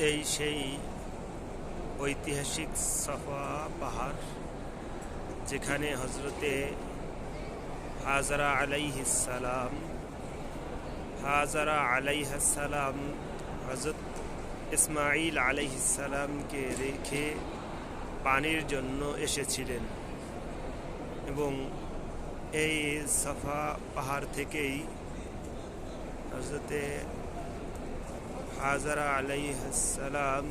এই সেই ঐতিহাসিক সাফা পাহাড়, যেখানে হজরতে হাজরা আলাইহিস সালাম হজরত ইসমাইল আলাইহিস সালামকে রেখে পানির জন্য এসেছিলেন। এবং এই সাফা পাহাড় থেকেই হজরতে হাজরা আলাইহিস সালাম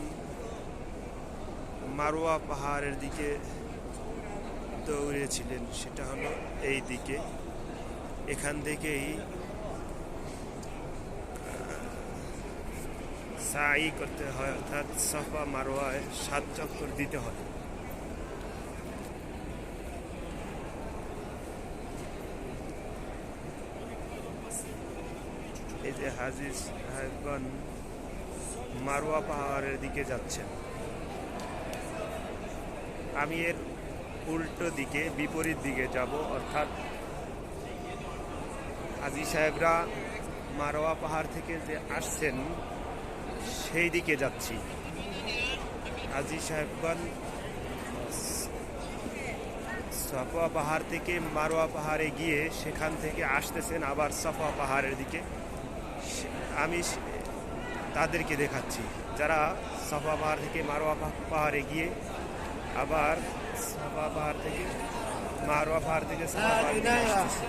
মারওয়া পাহাড়ের দিকে দৌড়েছিলেন। সেটা হলো এই দিকে, এখান থেকেই সাই করতে হয়, অর্থাৎ সাফা মারওয়ায় 7 চক্কর দিতে হয়। এই যে হাজী সাহেবগণ মারওয়া পাহাড়ের দিকে যাচ্ছেন। আমি এর উল্টো দিকে, বিপরীত দিকে যাব, অর্থাৎ হাজী সাহেবরা মারওয়া পাহাড় থেকে যে আসছেন সেই দিকে যাচ্ছি। হাজী সাহেবগণ সাফা পাহাড় থেকে মারওয়া পাহাড়ে গিয়ে সেখান থেকে আসতেছেন আবার সাফা পাহাড়ের দিকে। আমি তাদেরকে দেখাচ্ছি যারা সাফা পাহাড় থেকে মারওয়া পাহাড়ে গিয়ে আবার সাফা পাহাড় থেকে মারওয়া পাহাড় থেকে সাফা পাহাড়ে আসতেছে।